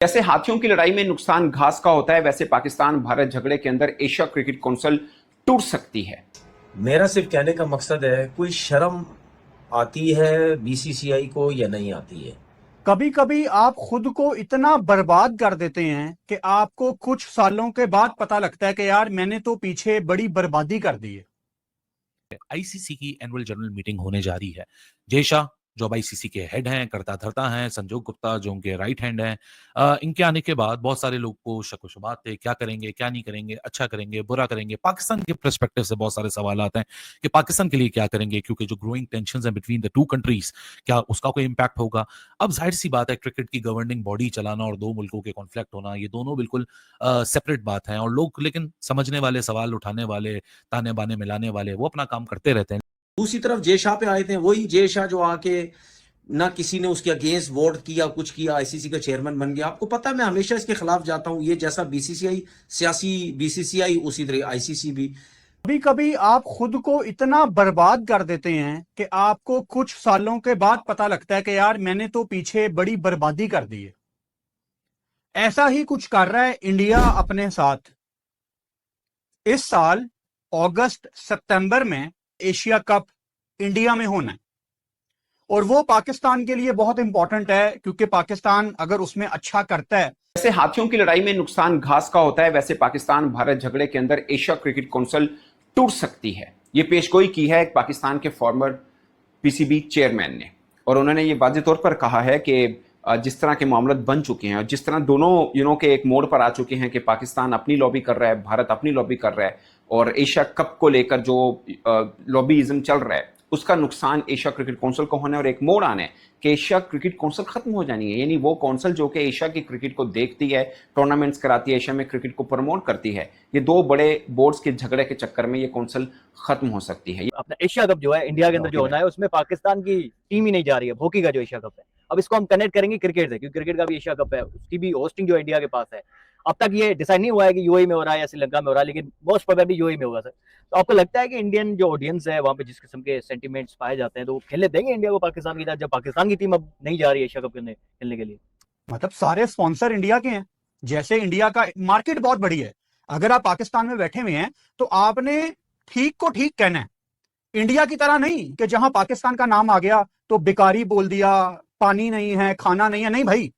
जैसे हाथियों की लड़ाई में नुकसान घास का होता है, वैसे पाकिस्तान भारत झगड़े के अंदर एशिया क्रिकेट काउंसिल टूट सकती है। मेरा सिर्फ कहने का मकसद है, कोई शर्म आती है बीसीसीआई को या नहीं आती है? कभी कभी आप खुद को इतना बर्बाद कर देते हैं कि आपको कुछ सालों के बाद पता लगता है कि यार मैंने तो पीछे बड़ी बर्बादी कर दी है। आईसीसी की एनुअल जनरल मीटिंग होने जा रही है। जय शाह जो अब आईसीसी के हेड हैं, करता धरता हैं, संजोग गुप्ता जो उनके राइट हैंड हैं, इनके आने के बाद बहुत सारे लोग को शक व शुबात थे, क्या करेंगे क्या नहीं करेंगे, अच्छा करेंगे बुरा करेंगे। पाकिस्तान के पर्सपेक्टिव से बहुत सारे सवाल आते हैं कि पाकिस्तान के लिए क्या करेंगे, क्योंकि जो ग्रोइंग टेंशन है बिटवीन द टू कंट्रीज, क्या उसका कोई इंपैक्ट होगा। अब जाहिर सी बात है, क्रिकेट की गवर्निंग बॉडी चलाना और दो मुल्कों के कॉन्फ्लिक्ट होना, ये दोनों बिल्कुल सेपरेट बात है। और लोग लेकिन समझने वाले, सवाल उठाने वाले, ताने बाने मिलाने वाले, वो अपना काम करते रहते हैं। दूसरी तरफ जय शाह पे आए थे, वही जय शाह जो आके ना किसी ने उसके अगेंस्ट वोट किया, कुछ किया, आईसीसी का चेयरमैन बन गया। आपको पता है मैं हमेशा इसके खिलाफ जाता हूं। ये जैसा बीसीसीआई सियासी बीसीसीआई, उसी तरह आईसीसी भी। कभी कभी आप खुद को इतना बर्बाद कर देते हैं कि आपको कुछ सालों के बाद पता लगता है कि यार मैंने तो पीछे बड़ी बर्बादी कर दी है। ऐसा ही कुछ कर रहा है इंडिया अपने साथ। इस साल अगस्त सितंबर में एशिया कप इंडिया में होना है और वो पाकिस्तान के लिए बहुत इंपॉर्टेंट है, क्योंकि पाकिस्तान अगर उसमें अच्छा करता है। जैसे हाथियों की लड़ाई में नुकसान घास का होता है, वैसे पाकिस्तान भारत झगड़े के अंदर एशिया क्रिकेट काउंसिल टूट सकती है। ये पेशगोई की है पाकिस्तान के फॉर्मर पीसीबी चेयरमैन ने, और उन्होंने ये वाज़ेह तौर पर कहा है कि जिस तरह के मामले बन चुके हैं और जिस तरह दोनों के एक मोड़ पर आ चुके हैं कि पाकिस्तान अपनी लॉबी कर रहा है, भारत अपनी लॉबी कर रहा है, और एशिया कप को लेकर जो लॉबीइज्म चल रहा है उसका नुकसान एशिया क्रिकेट काउंसिल को होना है। और एक मोड़ आने कि एशिया क्रिकेट काउंसिल खत्म हो जानी है, यानी वो काउंसिल जो कि एशिया की क्रिकेट को देखती है, टूर्नामेंट्स कराती है, एशिया में क्रिकेट को प्रमोट करती है, ये दो बड़े बोर्ड्स के झगड़े के चक्कर में ये काउंसिल खत्म हो सकती है। अपना एशिया कप जो है इंडिया के अंदर जो होना है, उसमें पाकिस्तान की टीम ही नहीं जा रही है। हॉकी का जो एशिया कप है, अब इसको हम कनेक्ट करेंगे क्रिकेट से, क्योंकि क्रिकेट का भी एशिया कप है, उसकी भी होस्टिंग जो इंडिया के पास है। अब तक ये डिसाइड नहीं हुआ है कि यूएई में हो रहा है या श्रीलंका में हो रहा है, लेकिन मोस्ट प्रोबेबली यूएई में होगा सर। तो आपको लगता है कि इंडियन जो ऑडियंस है वहाँ पे जिस किस्म के सेंटीमेंट्स पाए जाते हैं, तो वो खेलने देंगे इंडिया को पाकिस्तान की तरह, जब पाकिस्तान की टीम अब नहीं जा रही है एशिया कप खेलने के लिए? मतलब सारे स्पॉन्सर इंडिया के हैं। जैसे इंडिया का मार्केट बहुत बड़ी है, अगर आप पाकिस्तान में बैठे हुए हैं तो आपने ठीक को ठीक कहना है। इंडिया की तरह नहीं कि जहां पाकिस्तान का नाम आ गया तो बेकारी बोल दिया, पानी नहीं है, खाना नहीं है। नहीं भाई,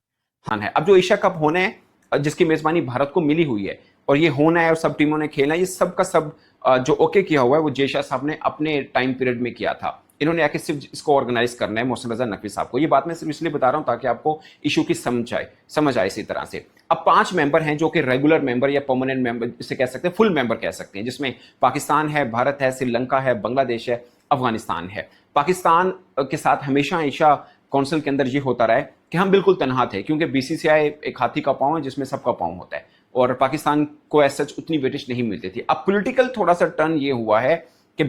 हाँ है। अब जो एशिया कप होना है, जिसकी मेजबानी भारत को मिली हुई है और ये होना है और सब टीमों ने खेलना है, ये सब का सब जो ओके किया हुआ है वो जय शाह साहब ने अपने टाइम पीरियड में किया था। इन्होंने आके सिर्फ इसको ऑर्गेनाइज करना है मोहसिन रजा नकवी साहब को। ये बात मैं सिर्फ इसलिए बता रहा हूं ताकि आपको इशू की समझ आए इसी तरह से। अब 5 मेंबर हैं जो कि रेगुलर मेंबर या परमानेंट मेंबर इसे कह सकते हैं, फुल मेंबर कह सकते हैं, जिसमें पाकिस्तान है, भारत है, श्रीलंका है, बांग्लादेश है, अफगानिस्तान है। पाकिस्तान के साथ हमेशा एशिया काउंसिल के अंदर ये होता रहा है कि हम बिल्कुल तनहा थे, क्योंकि बीसीसीआई एक हाथी का पांव है जिसमें सबका पांव होता है, और पाकिस्तान को एज सच उतनी वेटेज नहीं मिलती थी। अब पॉलिटिकल थोड़ा सा टर्न ये हुआ है कि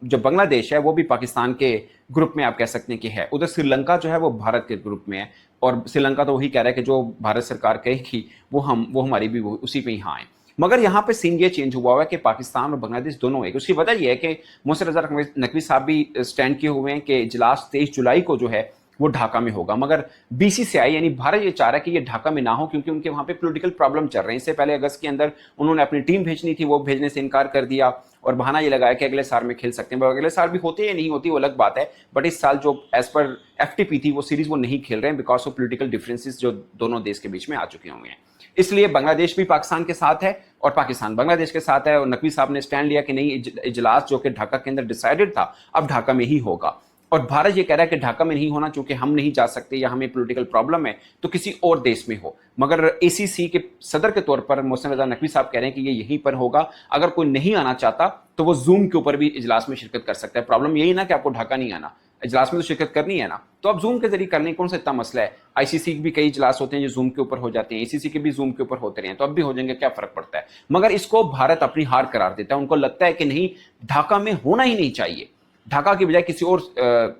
जो बांग्लादेश है वो भी पाकिस्तान के ग्रुप में आप कह सकते हैं कि है, उधर श्रीलंका जो है वो भारत के ग्रुप में है, और श्रीलंका तो वही कह रहा है कि जो भारत सरकार कहेगी वो हमारी भी उसी पे ही हाँ है। मगर यहाँ पे सीन ये चेंज हुआ है कि पाकिस्तान और बांग्लादेश दोनों है। उसकी वजह यह है कि मोहसिन रजा नकवी साहब भी स्टैंड किए हुए हैं कि इजलास 23 जुलाई को जो है वो ढाका में होगा, मगर बीसीसीआई यानी भारत ये चाह रहा है कि ये ढाका में ना हो, क्योंकि उनके वहां पे पॉलिटिकल प्रॉब्लम चल रहे हैं। इससे पहले अगस्त के अंदर उन्होंने अपनी टीम भेजनी थी, वो भेजने से इनकार कर दिया और बहाना ये लगाया कि अगले साल में खेल सकते हैं। अगले साल भी होते या नहीं होती वो अलग बात है, बट इस साल जो एज पर एफटीपी थी वो सीरीज वो नहीं खेल रहे हैं बिकॉज ऑफ पॉलिटिकल डिफरेंसेस जो दोनों देश के बीच में आ चुके होंगे। इसलिए बांग्लादेश भी पाकिस्तान के साथ है और पाकिस्तान बांग्लादेश के साथ है, और नकवी साहब ने स्टैंड लिया कि नहीं, इजलास जो कि ढाका के अंदर डिसाइडेड था अब ढाका में ही होगा। और भारत ये कह रहा है कि ढाका में नहीं होना क्योंकि हम नहीं जा सकते या हमें पॉलिटिकल प्रॉब्लम है, तो किसी और देश में हो। मगर एसीसी के सदर के तौर पर मोहसिन रजा नकवी साहब कह रहे हैं कि ये यहीं पर होगा। अगर कोई नहीं आना चाहता तो वो जूम के ऊपर भी इजलास में शिरकत कर सकता है। प्रॉब्लम यही ना कि आपको ढाका नहीं आना, इजलास में तो शिरकत करनी है ना, तो आप जूम के जरिए कर लें, कौन सा इतना मसला है। आईसीसी के भी कई इजलास होते हैं जो जूम के ऊपर हो जाते हैं, एसीसी के भी जूम के ऊपर होते रहे तो अब भी हो जाएंगे, क्या फर्क पड़ता है। मगर इसको भारत अपनी हार करार देता है। उनको लगता है कि नहीं, ढाका में होना ही नहीं चाहिए, ढाका की बजाय किसी और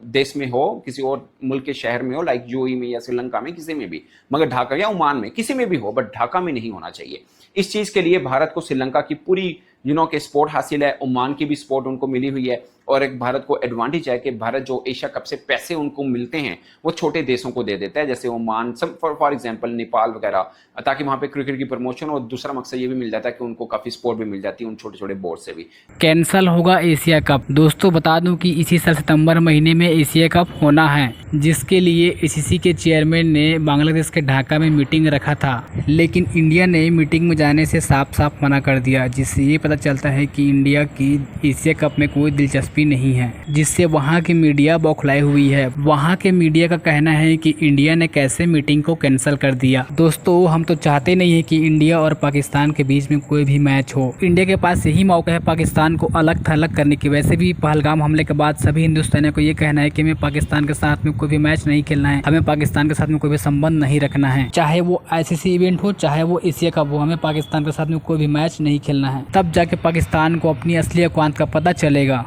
देश में हो, किसी और मुल्क के शहर में हो, लाइक यूएई में या श्रीलंका में, किसी में भी, मगर ढाका या ओमान में किसी में भी हो, बट ढाका में नहीं होना चाहिए। इस चीज के लिए भारत को श्रीलंका की पूरी के सपोर्ट हासिल है, ओमान की भी सपोर्ट उनको मिली हुई है, और एक भारत को एडवांटेज है कि भारत जो एशिया कप से पैसे उनको मिलते हैं वो छोटे देशों को दे देता है, जैसे ओमान, फॉर एग्जांपल नेपाल वगैरह, ताकि वहां पे क्रिकेट की प्रमोशन, और दूसरा मकसद ये भी मिल जाता है कि उनको काफी सपोर्ट भी मिल जाती है उन छोटे छोटे बोर्ड से भी। कैंसल होगा एशिया कप। दोस्तों बता दूं कि इसी साल सितंबर महीने में एशिया कप होना है, जिसके लिए एसीसी के चेयरमैन ने बांग्लादेश के ढाका में मीटिंग रखा था, लेकिन इंडिया ने मीटिंग में जाने से साफ साफ मना कर दिया, जिससे ये पता चलता है कि इंडिया की एशिया कप में कोई दिलचस्पी नहीं है, जिससे वहाँ की मीडिया बौखलाई हुई है। वहाँ के मीडिया का कहना है कि इंडिया ने कैसे मीटिंग को कैंसिल कर दिया। दोस्तों हम तो चाहते नहीं है कि इंडिया और पाकिस्तान के बीच में कोई भी मैच हो। इंडिया के पास यही मौका है पाकिस्तान को अलग थलग करने की। वैसे भी पहलगाम हमले के बाद सभी हिंदुस्तानियों को ये कहना है कि हमें पाकिस्तान के साथ में कोई भी मैच नहीं खेलना है, हमें पाकिस्तान के साथ में कोई भी संबंध नहीं रखना है, चाहे वो आईसीसी इवेंट हो चाहे वो एशिया कप हो, हमें पाकिस्तान के साथ में कोई भी मैच नहीं खेलना है। तब जाके पाकिस्तान को अपनी असली औकात का पता चलेगा।